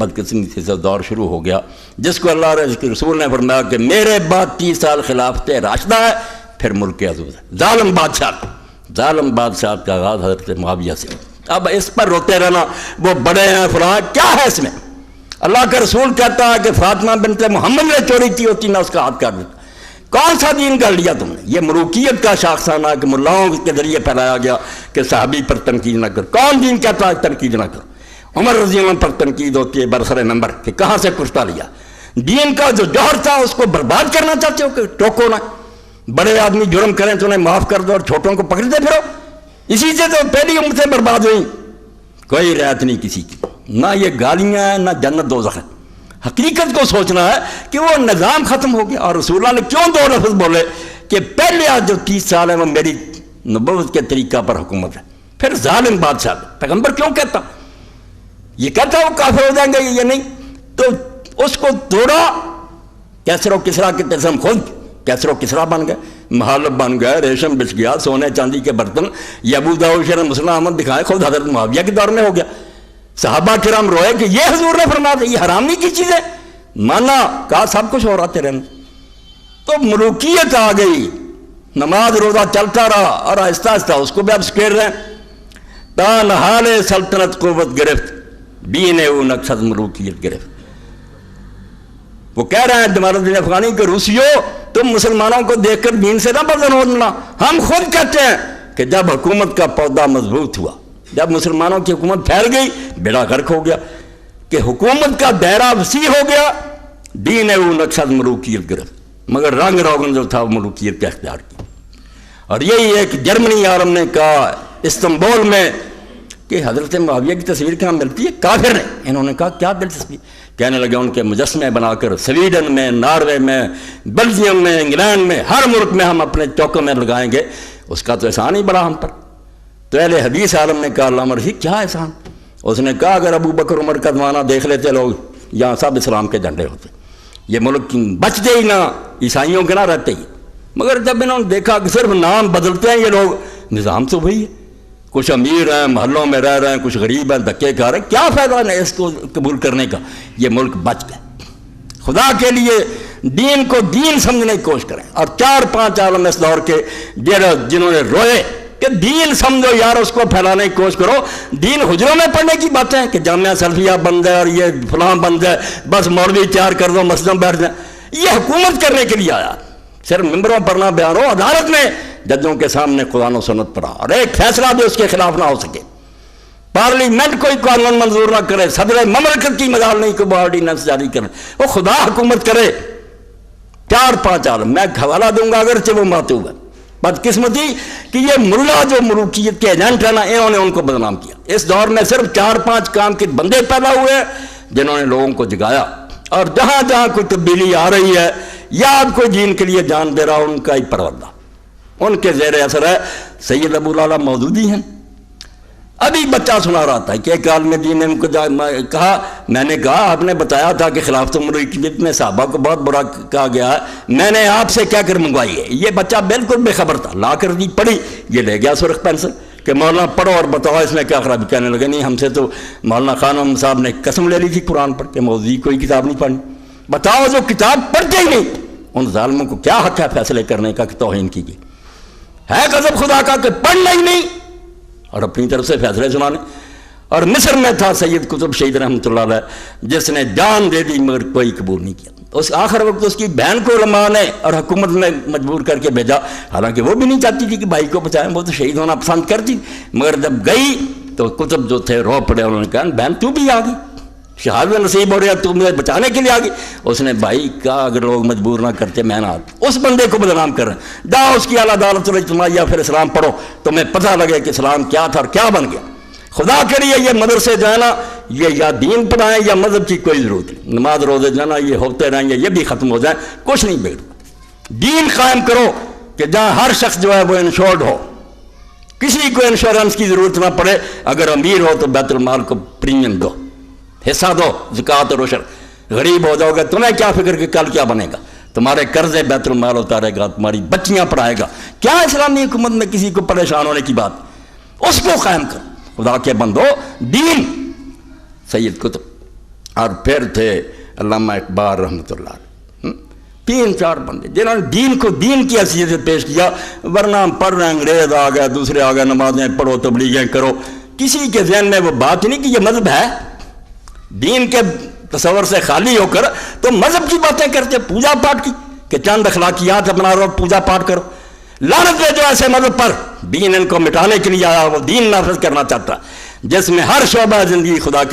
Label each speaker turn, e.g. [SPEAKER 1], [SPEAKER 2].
[SPEAKER 1] بدقسمتی سے دور شروع ہو گیا جس کو اللہ کے رسول نے فرمایا کہ میرے بعد 30 سال خلافت راشدہ ہے، پھر ملک عزوز ہے، ظالم بادشاہ کا آغاز حضرت معاویہ سے۔ اب اس پر روتے رہنا وہ بڑے ہیں فلاں، کیا ہے اس میں؟ اللہ کا رسول کہتا ہے کہ فاطمہ بنت محمد نے چوری کی ہوتی نہ اس کا ہاتھ کاٹ دیتا۔ کون سا دین کر لیا تم نے؟ یہ ملوکیت کا شاخسانہ کہ ملاؤں کے ذریعے پھیلایا گیا کہ صحابی پر تنقید نہ کر۔ کون دین کہتا ہے تنقید نہ کرو؟ عمر رضی اللہ عنہ پر تنقید ہوتی ہے برسر ممبر کہ کہاں سے کشتا لیا۔ دین کا جو جوہر تھا اس کو برباد کرنا چاہتے ہو کہ ٹوکو نہ، بڑے آدمی جرم کریں تو انہیں معاف کر دو اور چھوٹوں کو پکڑتے پھرو۔ اسی سے تو پہلی امتیں برباد ہوئیں، کوئی رعایت نہیں کسی کی، نہ یہ گالیاں ہیں نہ جنت دوزخ ہے۔ حقیقت کو سوچنا ہے کہ وہ نظام ختم ہو گیا۔ اور رسول اللہ نے کیوں 2 لفظ بولے کہ پہلے آج جو 30 سال ہے وہ میری نبوت کے طریقہ پر حکومت ہے، پھر ظالم بادشاہ۔ پیغمبر کیوں کہتا؟ یہ کہتا وہ کافر ہو جائیں گے یہ نہیں، تو اس کو توڑا۔ کیسر و کسرا کے قسم خود کیسر و کسرا بن گئے، محالب بن گئے، ریشم بچ گیا، سونے چاندی کے برتن۔ یہ ابو داؤد شرح مسلم احمد دکھائے خود حضرت معاویہ کے دور میں ہو گیا۔ صحابہ کرام روئے کہ یہ حضور نے فرمایا تھا، یہ حرام نہیں کی چیزیں، مانا کہا سب کچھ ہو رہا تیرے میں۔ تو ملوکیت آ گئی، نماز روزہ چلتا رہا اور آہستہ آہستہ اس کو بھی اب سکیر رہے ہیں۔ تا نحال سلطنت قوت گرفت، دین او نقصد ملوکیت گرفت۔ وہ کہہ رہے ہیں جمال الدین افغانی کہ روسیوں تم مسلمانوں کو دیکھ کر دین سے نہ بدن ہونا، ہم خود کہتے ہیں کہ جب حکومت کا پودا مضبوط ہوا، جب مسلمانوں کی حکومت پھیل گئی، بیڑا غرق ہو گیا کہ حکومت کا دائرہ وسیع ہو گیا، دین او نقصد ملوکیت گرفت، مگر رنگ روغن جو تھا وہ ملوکیت کا اختیار کی۔ اور یہی ایک جرمنی عالم نے کہا استنبول میں کہ حضرت معاویہ کی تصویر کہاں ملتی ہے؟ کافر نے۔ انہوں نے کہا کیا دلچسپی؟ کہنے لگے ان کے مجسمے بنا کر سویڈن میں، ناروے میں، بیلجیم میں، انگلینڈ میں، ہر ملک میں ہم اپنے چوکوں میں لگائیں گے، اس کا تو احسان ہی بڑا ہم پر۔ تو اہل حدیث عالم نے کہا علامہ رشید کیا احسان؟ اس نے کہا اگر ابو بکر عمر کا زمانہ دیکھ لیتے لوگ، یہاں سب اسلام کے جھنڈے ہوتے، یہ ملک بچتے ہی نہ، عیسائیوں کے نہ رہتے ہی۔ مگر جب انہوں نے دیکھا کہ صرف نام بدلتے ہیں یہ لوگ، نظام تو وہی ہے، کچھ امیر ہیں محلوں میں رہ رہے ہیں، کچھ غریب ہیں دھکے کھا رہے ہیں، کیا فائدہ ہے اس کو قبول کرنے کا؟ یہ ملک بچ گئے۔ خدا کے لیے دین کو دین سمجھنے کی کوشش کریں۔ اور 4-5 عالم اس دور کے جنہوں نے روئے کہ دین سمجھو یار، اس کو پھیلانے کی کوشش کرو۔ دین حجروں میں پڑھنے کی باتیں ہیں کہ جامعہ سلفیہ بند ہے اور یہ فلاں بند ہے، بس مولوی تیار کر دو مسجدوں میں بیٹھ جائیں۔ یہ حکومت کرنے کے لیے آیا، صرف ممبروں پر نہ بیان ہو، عدالت میں ججوں کے سامنے قرآن و سنت پڑھا، اور ایک فیصلہ بھی اس کے خلاف نہ ہو سکے۔ پارلیمنٹ کوئی قانون منظور نہ کرے، صدر مملکت کی مجال نہیں کہ وہ آرڈیننس جاری کرے، وہ خدا حکومت کرے۔ 4-5 عالم، میں حوالہ دوں گا اگرچہ وہ ماتے ہوئے، بدقسمتی کہ یہ ملا جو ملوکیت کے ایجنٹ ہیں نا، انہوں نے ان کو بدنام کیا۔ اس دور میں صرف 4-5 کام کے بندے پیدا ہوئے ہیں جنہوں نے لوگوں کو جگایا، اور جہاں جہاں کوئی تبدیلی آ رہی ہے یا اب کوئی دین کے لیے جان دے رہا، ان کا ہی پروردہ، ان کے زیر اثر ہے۔ سید ابو الاعلیٰ مودودی ہیں، ابھی بچہ سنا رہا تھا کہ ایک عالم دین نے ان کو کہا، میں نے کہا آپ نے بتایا تھا کہ خلافت ملوکیت میں صحابہ کو بہت برا کہا گیا ہے، میں نے آپ سے کیا کر منگوائی ہے؟ یہ بچہ بالکل بے خبر تھا، لا کر دی پڑھی، یہ لے گیا سرخ پینسل کہ مولانا پڑھو اور بتاؤ اس میں کیا خرابی۔ کہنے لگے نہیں، ہم سے تو مولانا خان صاحب نے قسم لے لی تھی قرآن پر کہ مودودی کوئی کتاب نہیں پڑھنی۔ بتاؤ جو کتاب پڑھتے ہی نہیں، ان ظالموں کو کیا حق ہے فیصلے کرنے کا کہ توہین کی گئی؟ ہے غضب خدا کا کہ پڑھنا ہی نہیں اور اپنی طرف سے فیصلے سنانے۔ اور مصر میں تھا سید قطب شہید رحمۃ اللہ علیہ، جس نے جان دے دی مگر کوئی قبول نہیں کیا۔ اس آخر وقت اس کی بہن کو علماء نے اور حکومت میں مجبور کر کے بھیجا، حالانکہ وہ بھی نہیں چاہتی تھی کہ بھائی کو بچائیں، وہ تو شہید ہونا پسند کرتی، مگر جب گئی تو قطب جو تھے رو پڑے، انہوں نے کہا بہن تو بھی آ گئی، شہادت نصیب ہو رہا، تو مجھے بچانے کے لیے آ گئی۔ اس نے بھائی کہا اگر لوگ مجبور نہ کرتے میں نہ آتا۔ اس بندے کو بدنام کر رہے ہیں، جاؤ اس کی اعلیٰ عدالت الاجتماعیہ پھر اسلام پڑھو، تمہیں پتہ لگے کہ اسلام کیا تھا اور کیا بن گیا۔ خدا کے لیے یہ مدرسے جانا، یہ یا دین پڑھائیں یا مذہب کی کوئی ضرورت نہیں، نماز روزے جانا یہ ہوتے رہیں گے، یہ بھی ختم ہو جائیں، کچھ نہیں بگڑ۔ دین قائم کرو کہ جہاں ہر شخص جو ہے وہ انشورڈ ہو، کسی کو انشورنس کی ضرورت نہ پڑے، اگر امیر ہو تو بیت المال کو پریمیم دو، حصہ دو، زکوٰۃ اور عشر۔ غریب ہو جاؤ گے تمہیں کیا فکر کہ کل کیا بنے گا، تمہارے قرضے بیت المال اتارے گا، تمہاری بچیاں پڑھائے گا، کیا اسلامی حکومت میں کسی کو پریشان ہونے کی بات؟ اس کو قائم کرو۔ خدا کے بندو، دین سید قطب اور پھر تھے علامہ اقبال رحمۃ اللہ علیہ، 3-4 بندے جنہوں نے دین کو دین کی حیثیت سے پیش کیا، ورنہ ہم پڑھ رہے ہیں انگریز آ گئے، دوسرے آ گئے، نمازیں پڑھو، تبلیغیں کرو، کسی کے ذہن میں وہ بات نہیں کہ یہ مذہب ہے۔ دین کے تصور سے خالی ہو کر تو مذہب کی باتیں کرتے، پوجا پاٹ کی، کہ چند اخلاقیات اپنا رہو، پوجا پاٹ کرو۔ لعنت ہے جو ایسے مذہب پر دین ان کو مٹانے کے لیے آیا، وہ دین نافذ کرنا چاہتا جس میں ہر شعبہ زندگی خدا کے